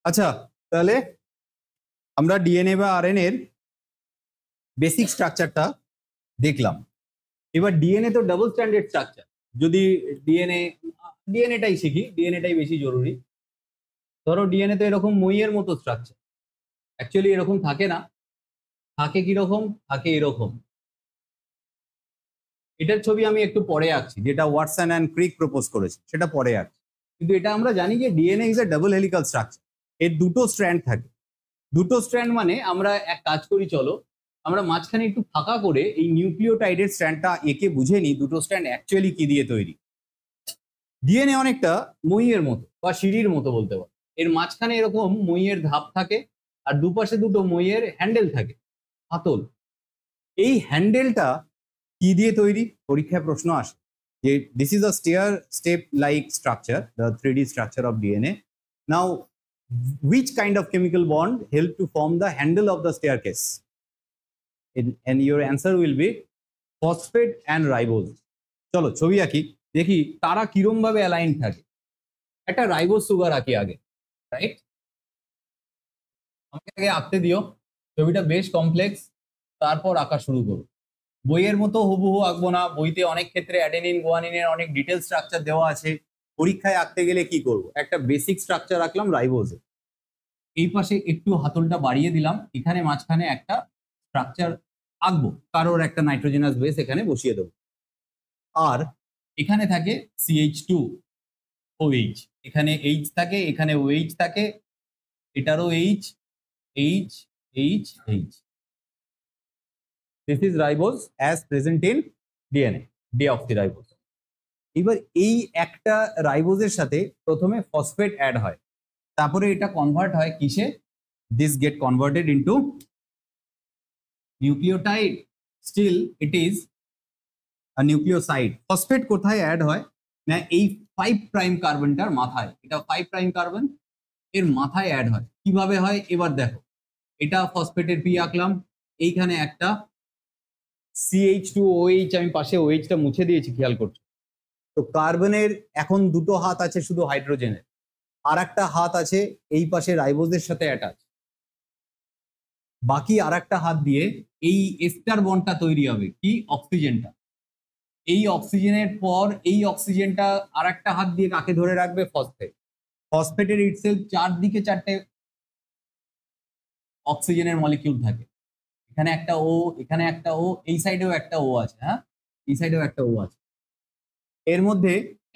আচ্ছা, তাহলে আমরা ডিএনএ বা আরএনএ এর বেসিক স্ট্রাকচারটা দেখলাম। এবার ডিএনএ তো ডাবল স্ট্যান্ডার্ড স্ট্রাকচার। যদি ডিএনএটাই শিখি, ডিএনএটাই বেশি জরুরি। ধরো ডিএনএ তো এরকম মইয়ের মতো স্ট্রাকচার, অ্যাকচুয়ালি এরকম থাকে না, থাকে কিরকম, থাকে এরকম। এটার ছবি আমি একটু পরে আঁকছি, যেটা ওয়াটসন অ্যান্ড ক্রিক প্রপোজ করেছে সেটা পরে আঁকছি। কিন্তু এটা আমরা জানি যে DNA is a double helical structure. এর দুটো স্ট্র্যান্ড থাকে। দুটো স্ট্র্যান্ড মানে আমরা এক কাজ করি, চলো আমরা মাঝখানে একটু ফাঁকা করে এই নিউক্লিওটাইডের স্ট্র্যান্ডটা এঁকে বুঝে নিই দুটো স্ট্র্যান্ড অ্যাকচুয়ালি কি দিয়ে তৈরি। ডিএনএ অনেকটা মইয়ের মতো বা সিঁড়ির মতো বলতে পারো। এর মাঝখানে এরকম মইয়ের ধাপ থাকে আর দুপাশে দুটো মইয়ের হ্যান্ডেল থাকে, হাতল। এই হ্যান্ডেলটা কি দিয়ে তৈরি? পরীক্ষায় প্রশ্ন আসে যে this is a step like structure, the 3D structure of DNA. Now which kind of chemical bond help to form the handle of the staircase? And your answer will be phosphate and ribose. চলো ছবি আঁকি, দেখি তারা কিরম ভাবে align থাকে। একটা ribose sugar আঁকি আগে, রাইট? আমাকে আগে আঁকতে দিও, ছবিটা বেশ কমপ্লেক্স, তারপর আঁকা শুরু করো। বইয়ের মতো হুবহু আঁকবো না, বইতে অনেক ক্ষেত্রে অ্যাডেনিন গুয়ানিনের অনেক ডিটেল স্ট্রাকচার দেওয়া আছে। পরীক্ষায় আঁকতে গেলে কি করব? একটা বেসিক স্ট্রাকচার আঁকলাম রাইবোজে, এই পাশে একটু হাতলটা বাড়িয়ে দিলাম, এখানে মাঝখানে একটা স্ট্রাকচার আঁকবো, কারোর একটা নাইট্রোজেনাস বেস এখানে বসিয়ে দেবো। আর এখানে থাকে CH2OH, এখানে H থাকে, এখানে OH থাকে, এটারও H, H, H, H. This is ribose as present in DNA, deoxyribose. এবার এই একটা রাইবোজের সাথে প্রথমে ফসফেট অ্যাড হয়, তারপরে এটা কনভার্ট হয় কিসে? This get converted into nucleotide. Still it is a nucleoside. Phosphate কোথায় অ্যাড হয় না, এই 5 প্রাইম কার্বনটার মাথায়। এটা 5 প্রাইম কার্বন, এর মাথায় অ্যাড হয়। কিভাবে হয় এবার দেখো, এটা ফসফেটের পি আঁকলাম, এইখানে একটা CH2OH, আমি পাশে OH-টা মুছে দিয়েছি, খেয়াল করছো তো। কার্বনের এখন দুটো হাত আছে শুধু হাইড্রোজেনের, আর একটা হাত আছে এই পাশে রাইবোজের সাথে অ্যাটাচ। বাকি আর একটা হাত দিয়ে এই এস্টার বন্ডটা তৈরি হবে, কি? অক্সিজেনটা। এই অক্সিজেনের পর এই অক্সিজেনটা আর একটা হাত দিয়ে কাকে ধরে রাখবে? ফসফেট। ফসফেটের ইটসেলফ চারদিকে 4টে অক্সিজেনের মলিকিউল থাকে। এখানে একটা ও, এখানে একটা ও, এই সাইডেও একটা ও আছে, হ্যাঁ এই সাইডেও একটা ও আছে। এর মধ্যে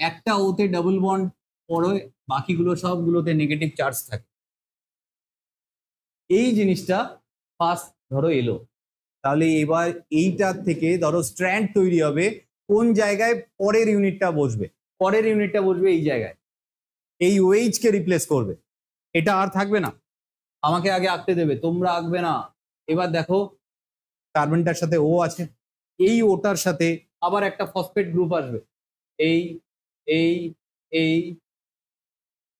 একটা ওতে ডাবল বন্ড পড়ে, বাকিগুলো সবগুলোতে নেগেটিভ চার্জ থাকে। এই জিনিসটা ফার্স্ট ধরো এলো, তাহলে এবার এইটার থেকে ধরো স্ট্র্যান্ড তৈরি হবে। কোন জায়গায় পরের ইউনিটটা বসবে? পরের ইউনিটটা বসবে এই জায়গায়, এই ওএইচ কে রিপ্লেস করবে। এটা আর থাকবে না, আমাকে আগে আঁকতে দেবে, তোমরা আঁকবে না। এবার দেখো কার্বনটার সাথে ও আছে, এই ওটার সাথে আবার একটা ফসফেট গ্রুপ আসবে, এই এই এই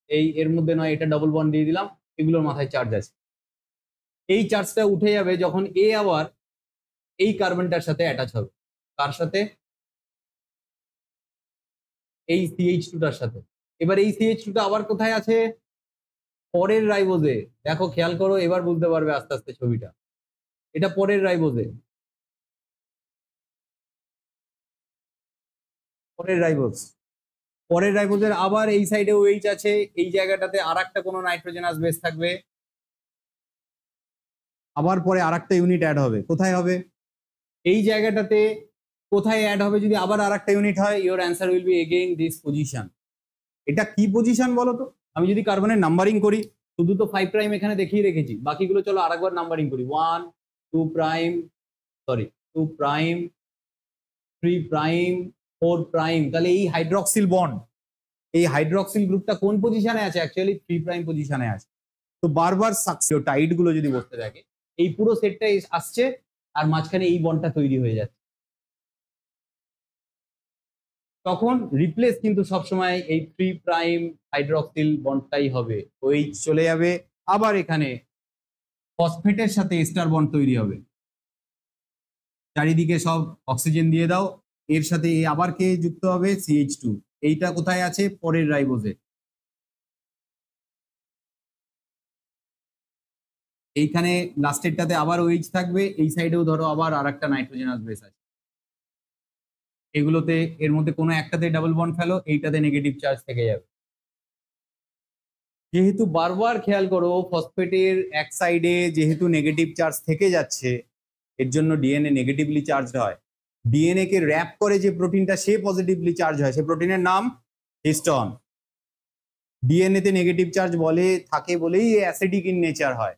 এই এর মধ্যে নয়, এটা ডাবল বন্ড দিয়ে দিলাম, এগুলোর মাথায় চার্জ আছে। এই চার্জটা উঠে যাবে যখন এ আবার এই কার্বনটার সাথে অ্যাটাচ হবে। কার সাথে? এই CH2টার সাথে। এবার এই CH2টা আবার কোথায় আছে? পরের রাইবোজে। দেখো খেয়াল করো, এবার বুঝতে পারবে আস্তে আস্তে ছবিটা। এটা পরের রাইবোজে, পরের রাইবোজ। পরের রাইবোজের আবার এই সাইডে OH আছে, এই জায়গাটাতে আর একটা কোনো নাইট্রোজেনাস বেস থাকবে, আবার পরে আর একটা ইউনিট অ্যাড হবে। কোথায় হবে? এই জায়গাটাতে। কোথায় অ্যাড হবে যদি আবার আর একটা ইউনিট হয়? Your answer will be again this position. এটা কি পজিশন বলো তো? আমি যদি কার্বনের নাম্বারিং করি, শুধু তো 5 প্রাইম এখানে দেখিয়ে রেখেছি, বাকিগুলো চলো আরেকবার নাম্বারিং করি। 1, 2 prime, sorry 2 prime, 3 prime, 4 prime. তাহলে এই হাইড্রক্সিল বন্ড, এই হাইড্রক্সিল গ্রুপটা কোন পজিশনে আছে? অ্যাকচুয়ালি 3 প্রাইম পজিশনে আছে। তো বারবার সাকসিওটাইড গুলো যদি বসতে থাকে, এই পুরো সেটটা আসছে আর মাঝখানে এই বন্ডটা তৈরি হয়ে যাচ্ছে। তখন রিপ্লেস কিন্তু সবসময় এই 3 প্রাইম হাইড্রক্সিল বন্ডটাই হবে। ওই চলে যাবে, আবার এখানে ফসফেটের সাথে এস্টার বন্ড তৈরি হবে। চারিদিকে সব অক্সিজেন দিয়ে দাও, এর সাথে আবার কে যুক্ত হবে? CH2। এইটা কোথায় আছে? পরের রাইবোজে। এইখানে লাস্টেরটাতে আবার ওইচ থাকবে, এই সাইডেও ধরো আবার আর একটা নাইট্রোজেনাস বেস আছে। এগুলোতে এর মধ্যে কোনো একটাতে ডাবল বন্ড ফেলো, এইটাতে নেগেটিভ চার্জ থেকে যাবে। যেহেতু বারবার খেয়াল করো ফসফেটের এক সাইডে যেহেতু নেগেটিভ চার্জ থেকে যাচ্ছে, এর জন্য ডিএনএ নেগেটিভলি চার্জড হয়। ডিএনএ কে র্যাপ করে যে প্রোটিনটা সে পজিটিভলি চার্জ হয়, সে প্রোটিনের নাম হিস্টন। ডিএনএ তে নেগেটিভ চার্জ বলে থাকে বলেই অ্যাসিডিক ইন নেচার হয়,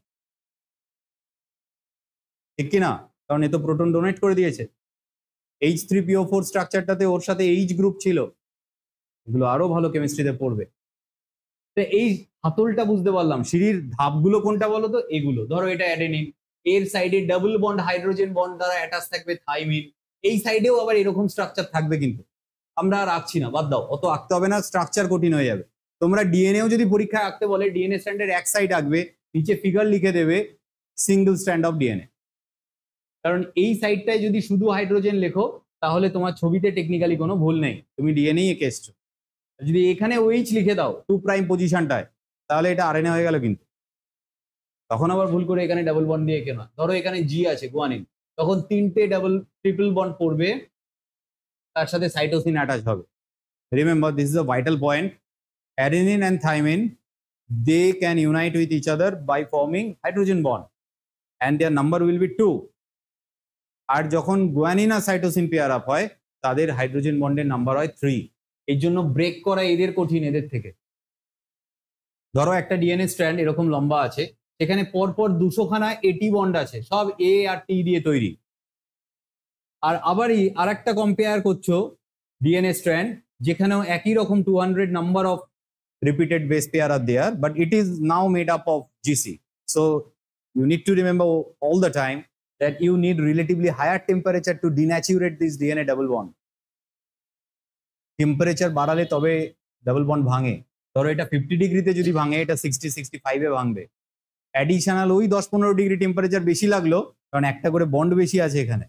ঠিক কিনা? কারণ এ তো প্রোটন ডোনেট করে দিয়েছে। H3PO4 স্ট্রাকচারটাতে ওর সাথে এইচ গ্রুপ ছিল, এগুলো আরো ভালো কেমিস্ট্রিতে পড়বে। তো এই হাতলটা বুঝতে পারলাম, সিঁড়ির ধাপগুলো কোনটা বলো তো? এগুলো ধরো এটা অ্যাডেনিন, এর সাইডে ডাবল বন্ড হাইড্রোজেন বন্ড দ্বারা অ্যাটাচ থাকবে থাইমিন, এই সাইডেও আবার এরকম স্ট্রাকচার থাকবে, কিন্তু আমরা আর আঁকছি না, বাদ দাও, অত আঁকতে হবে না, স্ট্রাকচার কঠিন হয়ে যাবে। তোমরা ডিএনএও যদি পরীক্ষায় আঁকতে বলে, ডিএনএ স্ট্র্যান্ডের এক সাইড আঁকবে, নিচে ফিগার লিখে দেবে সিঙ্গেল স্ট্র্যান্ড অফ ডিএনএ। কারণ এই সাইডটায় যদি শুধু হাইড্রোজেন লেখো তাহলে তোমার ছবিতে টেকনিক্যালি কোনো ভুল নেই, তুমি ডিএনএ এঁকে এসছো। যদি এখানে ওইচ লিখে দাও 2 প্রাইম পজিশনটায়, তাহলে এটা আরএনএ হয়ে গেল, কিন্তু তখন আবার ভুল করে এখানে ডাবল বন্ড দিয়ে এঁকে না। ধরো এখানে জি আছে গুয়ানিন, তখন 3টে ডাবল ট্রিপল বন্ড পড়বে, তার সাথে সাইটোসিন অ্যাটাচ হবে। Remember, this is a vital point. Adenine and thymine, they can unite with each other by forming hydrogen bond and their number will be 2. আর যখন গুয়ানিন আর cytosine pair up হয়, তাদের hydrogen বন্ডের number হয় 3। এই জন্য break করা এদের কঠিন এদের থেকে। ধরো একটা ডিএনএ স্ট্র্যান্ড এরকম লম্বা আছে, সেখানে পরপর 200খানা এটি বন্ড আছে, সব এ আর টি দিয়ে তৈরি। আর আবারই আর একটা কম্পেয়ার করছো ডিএনএ স্ট্র্যান্ড, যেখানেও একই রকম 200 number of repeated base pair are there, but it is now made up of GC. So you need to remember all the time that you need relatively higher temperature to denaturate this DNA double bond. Temperature বাড়ালে তবে double bond ভাঙে। ধরো এটা 50 ডিগ্রিতে যদি ভাঙে, এটা 60-65 এ ভাঙবে। অ্যাডিশনাল ওই 10-15 ডিগ্রি টেম্পারেচার বেশি লাগলো, কারণ একটা করে বন্ড বেশি আছে এখানে।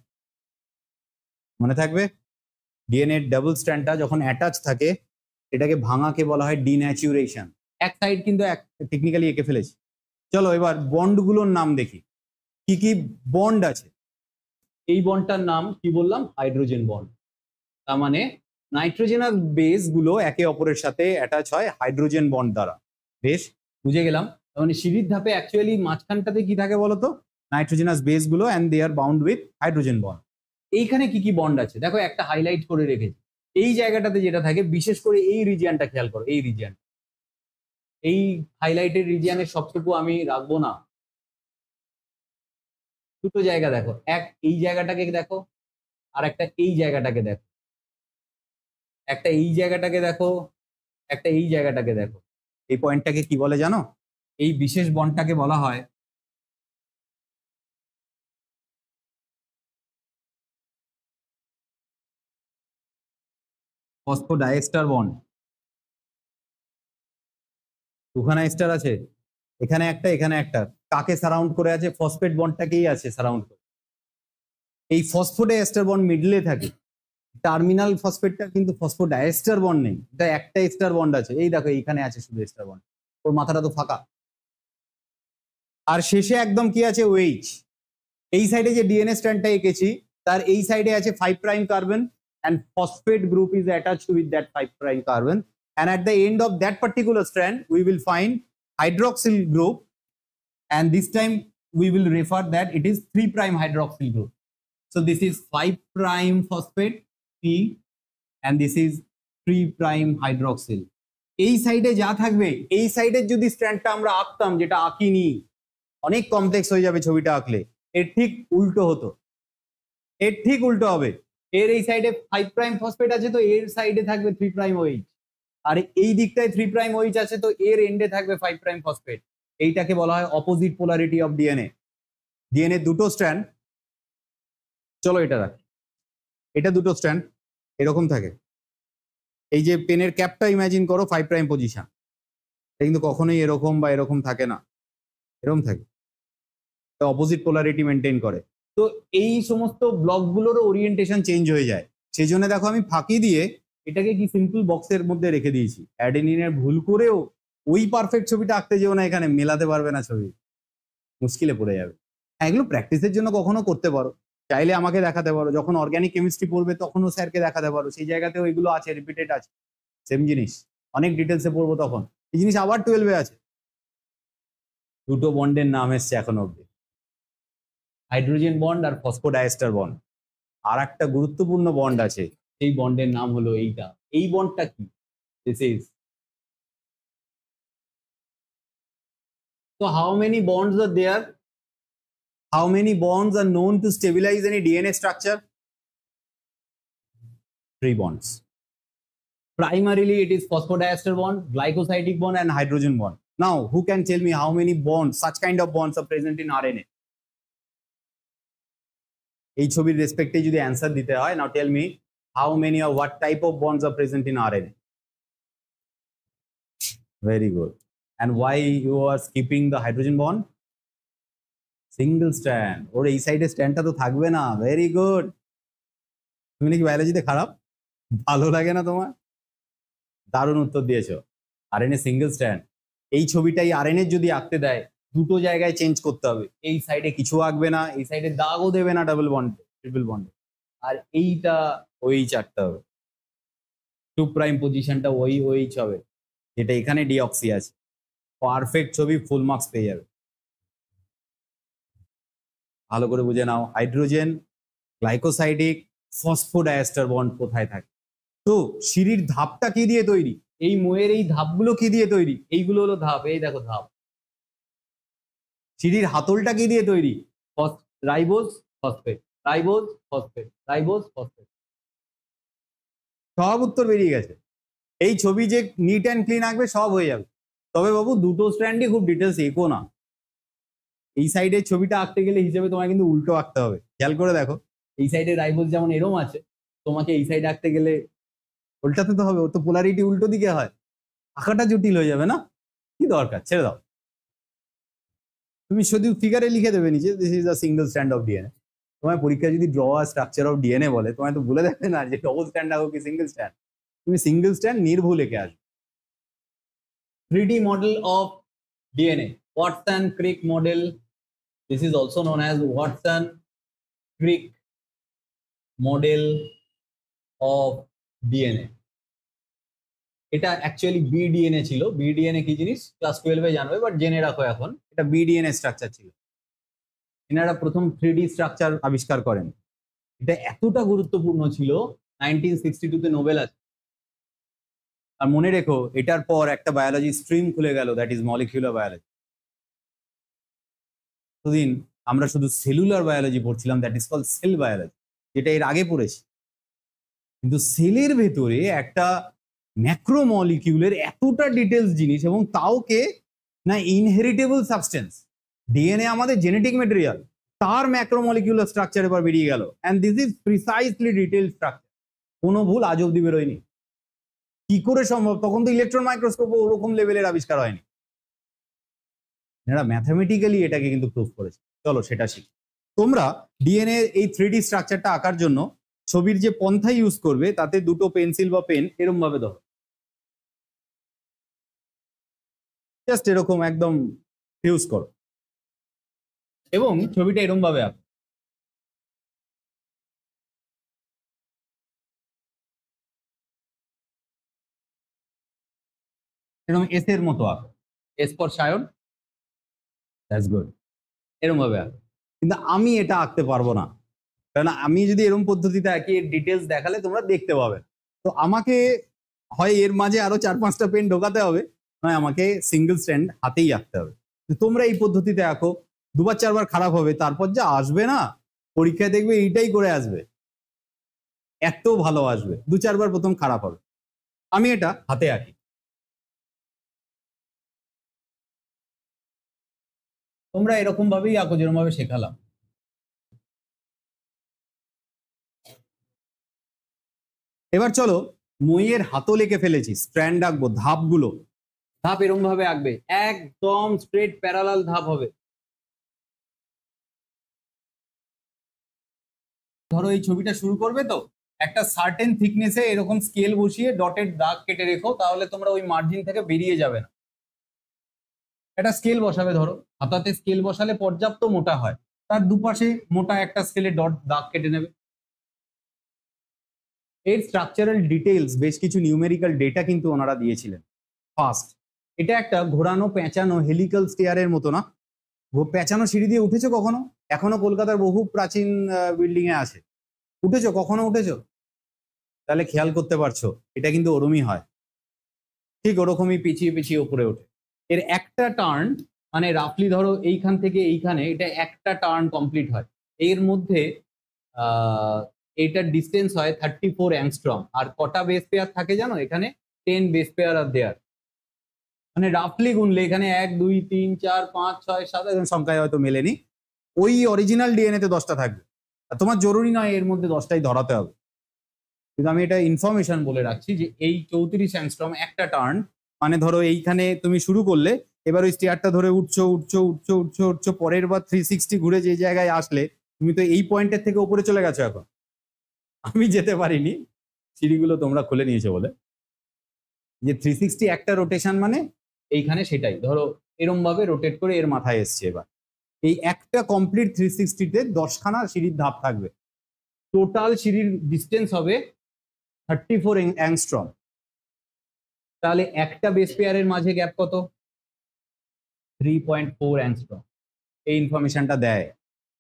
মনে থাকবে, ডিএনএ ডাবল স্ট্র্যান্ডটা যখন অ্যাটাচ থাকে, এটাকে ভাঙাকে বলা হয় ডিন্যাচুরেশন। এক সাইড কিন্তু টেকনিক্যালি এঁকে ফেলেছি। চলো এবার বন্ডগুলোর নাম দেখি, কি কি বন্ড আছে। এই বন্ডটার নাম কি বললাম? Hydrogen bond. তার মানে নাইট্রোজেনাস বেস গুলো একে অপরের সাথে অ্যাটাচ হয় হাইড্রোজেন বন্ড দ্বারা। বেশ, বুঝে গেলাম। মানে সিঁড়ির ধাপে অ্যাকচুয়ালি মাঝখানটাতে কি থাকে বলতো? নাইট্রোজেনাস বেস গুলো, and they are bound with hydrogen bond. এইখানে কি কি বন্ড আছে দেখো, একটা হাইলাইট করে রেখেছি। এই জায়গাটাতে যেটা থাকে, বিশেষ করে এই রিজিয়ানটা খেয়াল করো, এই রিজিয়ান, এই হাইলাইটেড রিজিয়ানের সবটুকু আমি রাখবো না। দুটো জায়গা দেখো, এক এই জায়গাটাকে দেখো, আর একটা এই জায়গাটাকে দেখো, একটা এই জায়গাটাকে দেখো, একটা এই জায়গাটাকে দেখো। এই পয়েন্টটাকে কি বলে জানো? এই বিশেষ বন্ডটাকে বলা হয় ফসফোডাইএস্টার বন্ড। দুখানা এস্টার আছে, এখানে একটা এখানে একটা, কাকে সারাউন্ড করে আছে? ফসফেট বন্ডটাকেই আছে সারাউন্ড করে। এই ফসফোডাইএস্টার বন্ড মিডলে থাকে। টার্মিনাল ফসফেটটা কিন্তু ফসফোডাইএস্টার বন্ড নেই, এটা একটা এস্টার বন্ড আছে। এই দেখো এইখানে আছে শুধু এস্টার বন্ড, ওর মাথাটা তো ফাঁকা। আর শেষে একদম কি আছে? ওএইচ। এই সাইডে যে ডিএনএ স্ট্র্যান্ডটা এঁকেছি, তার এই সাইডে আছে 5 prime carbon, and phosphate group is attached with that 5 prime carbon, and at the end of that particular strand we will find hydroxyl group, and this time we will refer that it is 3 prime hydroxyl group. So this is 5 prime phosphate P, and this is 3 prime hydroxyl. এই সাইডে যা থাকবে, এই সাইডের যদি স্ট্র্যান্ডটা আমরা আঁকতাম, যেটা আঁকিনি, অনেক কমপ্লেক্স হয়ে যাবে ছবিটা আঁকলে, এর ঠিক উল্টো হতো। এর ঠিক উল্টো হবে, এর এই সাইডে 5 প্রাইম ফসফেট আছে, তো এর সাইডে থাকবে 3 প্রাইম ওএইচ, আর এই দিকটায় 3 প্রাইম ওএইচ আছে, তো এর এন্ডে থাকবে 5 প্রাইম ফসফেট। এইটাকে বলা হয় opposite polarity of DNA. DNA দুটো স্ট্র্যান্ড, চলো এটা রাখি, এটা দুটো স্ট্র্যান্ড এরকম থাকে। এই যে পেনের ক্যাপটা ইমাজিন করো 5 প্রাইম পজিশন, এটা কিন্তু কখনোই এরকম বা এরকম থাকে না, এরকম থাকে, অপোজিট পোলারিটি মেনটেন করে। তো এই সমস্ত ব্লকগুলোরও ওরিয়েন্টেশন চেঞ্জ হয়ে যায়। সেই জন্য দেখো আমি ফাঁকি দিয়ে এটাকে কি সিম্পল বক্সের মধ্যে রেখে দিয়েছি। অ্যাডেনিনের ভুল করেও ওই পারফেক্ট ছবিটা আঁকতে যেও না, এখানে মেলাতে পারবে না ছবি। মুশকিলে পড়ে যাবে। হ্যাঁ, এগুলো প্র্যাকটিসের জন্য কখনো করতে পারো, চাইলে আমাকে দেখাতে পারো, যখন অর্গানিক কেমিস্ট্রি পড়বে তখনও স্যারকে দেখাতে পারো, সেই জায়গাতেও এগুলো আছে, রিপিটেড আছে, সেম জিনিস, অনেক ডিটেলসে পড়বো তখন। এই জিনিস আবার 12-এ আছে। দুটো বন্ডের নাম এসছে এখন অব্দি, হাইড্রোজেন বন্ড আর ফসফোডাইএস্টার বন্ড। আর একটা গুরুত্বপূর্ণ বন্ড আছে, এই বন্ডের নাম হলো এইটা। এই বন্ডটা কি? This is, so how many bonds are there? How many bonds are known to stabilize any DNA structure? 3 bonds. Primarily it is phosphodiester bond, glycosidic bond and hydrogen bond. Now who can tell me how many bonds, such kind of bonds are present in RNA? এই ছবির রেসপেক্টে যদি answer দিতে হয়, now tell me how many or what type of bonds are present in RNA? Very good. And why you are skipping the hydrogen bond? Single strand, ওর এই সাইডে স্ট্র্যান্ডটা তো থাকবে না। Very good. তুমি নাকি বায়োলজিতে খারাপ, ভালো লাগে না তোমার? দারুণ উত্তর দিয়েছো। RNA single strand. এই ছবিটাই আরএনএ যদি আঁকতে দেয়, দুটো জায়গায় চেঞ্জ করতে হবে, এই সাইডে কিছু আঁকবে না, এই সাইডে দাগও দেবে না ডাবল বন্ড ট্রিপল বন্ডে, আর এইটা ওইচ আঁকতে হবে। 2 প্রাইম পজিশনটা ওইচ হবে, যেটা এখানে ডিঅক্সি আছে। পারফেক্ট ছবি, ফুল মার্কস পেয়ে যাবে। ভালো করে বুঝে নাও, হাইড্রোজেন, গ্লাইকোসাইডিক, ফসফোডাইএস্টার বন্ড কোথায় থাকে। তো সিঁড়ির ধাপটা কি দিয়ে তৈরি? এই মোয়ের এই ধাপগুলো কি দিয়ে তৈরি? এইগুলো হলো ধাপ, এই দেখো ধাপ। সিঁড়ির হাতলটা কি দিয়ে তৈরি? Ribose phosphate, ribose phosphate, ribose phosphate. সব উত্তর বেরিয়ে গেছে। এই ছবি যে নিট অ্যান্ড ক্লিন আঁকবে সব হয়ে যাবে। তবে বাবু দুটো স্ট্র্যান্ডই খুব ডিটেলস এঁকো না। এই সাইডের ছবিটা আঁকতে গেলে হিসেবে তোমায় কিন্তু উল্টো আঁকতে হবে। খেয়াল করে দেখো, এই সাইডে রাইবোজ যেমন এরম আছে, তোমাকে এই সাইডে আঁকতে গেলে উল্টাতে তো হবে, ওর তো পোলারিটি উল্টো দিকে হয়, আঁকাটা জটিল হয়ে যাবে না? কি দরকার, ছেড়ে দাও। তুমি শুধু ফিগারে লিখে দেবে নিচে this is a single strand of DNA. তোমার পরীক্ষায় যদি draw a structure of DNA বলে, তোমায় তো বলে দেবে না যে ডবল স্ট্র্যান্ড আঁকো কি সিঙ্গেল স্ট্র্যান্ড। তুমি সিঙ্গেল স্ট্র্যান্ড নির্ভুল এঁকে আসবে। 3D model of DNA, Watson-Crick model. This is also known as Watson-Crick model of DNA. এটা অ্যাকচুয়ালি বিডিএনএ ছিল। বিডিএনএ কি জিনিস ক্লাস 12-এ জানবে, বাট জেনে রাখো এখন, এটা বিডিএনএ স্ট্রাকচার ছিল। এনারা প্রথম 3D স্ট্রাকচার আবিষ্কার করেন। এটা এতটা গুরুত্বপূর্ণ ছিল, 1962-তে নোবেল আছে। আর মনে রেখো, এটার পর একটা বায়োলজি স্ট্রিম খুলে গেল, দ্যাট ইজ মলিকিউলার বায়োলজি। এতদিন আমরা শুধু সেলুলার বায়োলজি পড়ছিলাম, that is called cell biology, যেটা এর আগে পড়েছি। কিন্তু সেলের ভেতরে একটা ম্যাক্রোমলিকিউলের এতটা ডিটেলস জিনিস, এবং তাও কে না ইনহেরিটেবল সাবস্টেন্স। ডিএনএ আমাদের জেনেটিক ম্যাটেরিয়াল, তার ম্যাক্রোমলিকিউলার স্ট্রাকচার এবার বেরিয়ে গেল, and this is precisely detailed structure. কোনো ভুল আজ অব্দি বেরোয়নি। কি করে সম্ভব? তখন তো ইলেকট্রন মাইক্রোস্কোপ ওরকম লেভেলের আবিষ্কার হয়নি। এরা ম্যাথামেটিক্যালি এটাকে কিন্তু প্রুভ করেছে। চলো সেটা শিখি। তোমরা ডিএনএ এই 3D স্ট্রাকচারটা আঁকার জন্য ছবির যে পন্থা ইউজ করবে, তাতে দুটো পেন্সিল বা পেন এরকম ভাবে ধরো, জাস্ট এরকম একদম ইউজ করো, এবং ছবিটা এরকম ভাবে আঁকো। এরকম এস এর মতো আঁকো, S for Sayan, that's good. এরকম ভাবে আঁকো। কিন্তু আমি এটা আঁকতে পারবো না, কারণ আমি যদি এরকম পদ্ধতিতে আঁকি, এর ডিটেলস দেখালে তোমরা দেখতে পাবে। তো আমাকে হয় এর মাঝে আরো 4-5টা পেন ঢোকাতে হবে, নয় আমাকে সিঙ্গেল স্ট্যান্ড হাতেই আঁকতে হবে। তোমরা এই পদ্ধতিতে আঁকো, 2-4বার খারাপ হবে, তারপর যা আসবে না পরীক্ষায় দেখবে এইটাই করে আসবে, এত ভালো আসবে। 2-4বার প্রথম খারাপ হবে। আমি এটা হাতে আঁকি, তোমরা এরকম ভাবেই আঁকো যেরকম ভাবে শেখালাম। এবার চলো, মইয়ের হাতল এঁকে ফেলেছি, স্ট্র্যান্ড আঁকবো, ধাপগুলো। ধাপ এরকম ভাবে আঁকবে, একদম স্ট্রেট প্যারালাল ধাপ হবে। ধরো এই ছবিটা শুরু করবে, তো একটা সার্টেন থিকনেসে এরকম স্কেল বসিয়ে ডটের দাগ কেটে রেখো, তাহলে তোমরা ওই মার্জিন থেকে বেরিয়ে যাবে না। একটা স্কেল বসাবে, ধরো হাতাতে স্কেল বসালে পর্যাপ্ত মোটা হয়, তার দুপাশে মোটা একটা স্কেলে ডট দাগ কেটে নেবে। এর স্ট্রাকচারাল ডিটেলস বেশ কিছু নিউমেরিক্যাল ডেটা কিন্তু ওনারা দিয়েছিলেন। ফার্স্ট, এটা একটা ঘোরানো পেঁচানো হেলিক্যাল স্টেয়ারের মতো না? পেঁচানো সিঁড়ি দিয়ে উঠেছো কখনো? এখনো কলকাতার বহু প্রাচীন বিল্ডিং এ আছে, উঠেছো কখনো? উঠেছো? তাহলে খেয়াল করতে পারছো এটা কিন্তু ওরমই হয়, ঠিক ওরকমই পিছিয়ে পিছিয়ে উপরে ওঠে। এর একটা টার্ন মানে রাফলি ধরো এইখান থেকে এইখানে এটা একটা টার্ন কমপ্লিট হয়। এর মধ্যে এইটার ডিস্টেন্স হয় 34 অ্যাংস্ট্রম। আর কটা বেস পেয়ার থাকে জানো এখানে? 10 বেস পেয়ার আর দেয়ার, মানে রাফলি গুনলে এখানে 1 2 3 4 5 6 7 এরকম সংখ্যায় হয়তো মেলেনি। ওই অরিজিনাল ডিএনএ তে 10টা থাকবে, আর তোমার জরুরি নয় এর মধ্যে 10টাই ধরাতে হবে, কিন্তু আমি এটা ইনফরমেশন বলে রাখছি যে এই 34 অ্যাংস্ট্রম একটা টার্ন, মানে ধরো এইখানে তুমি শুরু করলে, এবার ওই স্টেয়ারটা ধরে উঠছো উঠছো উঠছো উঠছো উঠছো, পরের বার 360 ঘুরে যে জায়গায় আসলে তুমি তো এই পয়েন্টের থেকে উপরে চলে গেছো। এখন আমি যেতে পারিনি, সিঁড়িগুলো তোমরা খুলে নিয়েছো বলে। যে 360 একটা রোটেশন মানে এইখানে সেটাই, ধরো এরম ভাবে রোটেট করে এর মাথায় এসছে। এবার এই একটা কমপ্লিট 360 তে 10খানা সিঁড়ির ধাপ থাকবে, টোটাল সিঁড়ির ডিস্টেন্স হবে 34 অ্যাংস্ট্রম। তাহলে একটা বেস পেয়ারের মাঝে গ্যাপ কত? 3.4 অ্যাংস্ট্রম। এই ইনফরমেশনটা দেয়।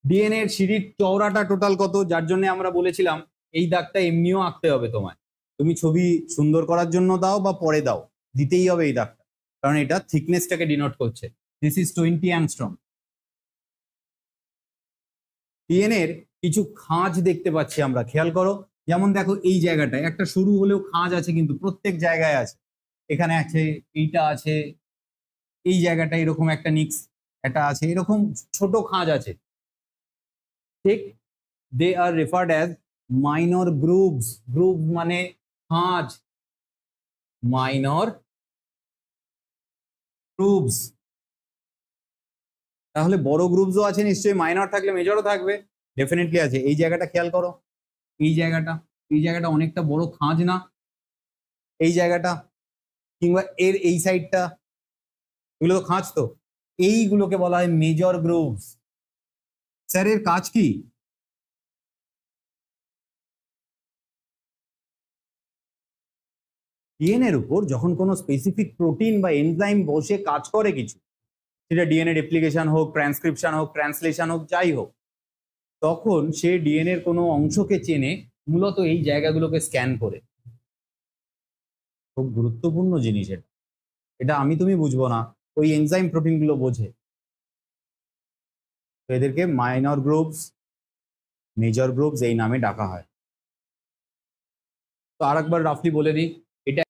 ডিএনএ এর সিঁড়ির চওড়াটা টোটাল কত, যার জন্য আমরা বলেছিলাম এই দাগটা এমনিও আঁকতে হবে তোমায়, তুমি ছবি সুন্দর করার জন্য দাও বা পরে দাও, দিতেই হবে এই দাগটা, কারণ এটা থিকনেসটাকে ডিনোট করছে। This is 20 angstrom. ডিএনএ এর কিছু খাঁজ দেখতে পাচ্ছি আমরা, খেয়াল করো। যেমন দেখো এই জায়গাটায় একটা সরু হলেও খাঁজ আছে, কিন্তু প্রত্যেক জায়গায় আছে। এখানে আছে, এইটা আছে, এই জায়গাটা এরকম একটা নিক্স এটা আছে, এরকম ছোট খাঁজ আছে, ঠিক? দে আর রেফার্ড অ্যাজ মাইনর গ্রুভস। গ্রুভ মানে খাঁজ, মাইনর গ্রুভস। তাহলে বড় গ্রুভসও আছে নিশ্চয়ই, মাইনর থাকলে মেজরও থাকবে, ডেফিনেটলি আছে। এই জায়গাটা খেয়াল করো, এই জায়গাটা, এই জায়গাটা অনেকটা বড় খাঁজ না? এই জায়গাটা কিংবা এর এই সাইডটা, এগুলো তো খাঁজ। তো এইগুলোকে বলা হয় মেজর গ্রুভস। স্যার এর কাজ কি? ডিএনএ এর উপর যখন কোনো স্পেসিফিক প্রোটিন বা এনজাইম বসে কাজ করে কিছু, সেটা ডিএনএ রেপ্লিকেশন হোক, ট্রান্সক্রিপশন হোক, ট্রান্সলেশন হোক, যাই হোক, তখন সে ডিএনএ এর কোনো অংশকে চেনে মূলত এই জায়গাগুলোকে স্ক্যান করে। খুব গুরুত্বপূর্ণ জিনিস এটা, এটা আমি তুমি বুঝবো না, ওই এনজাইম প্রোটিন গুলো বোঝে। তো এদেরকে মাইনর গ্রুভস, মেজর গ্রুভস এই নামে ডাকা হয়। তো আরেকবার রাফলি বলে দিই,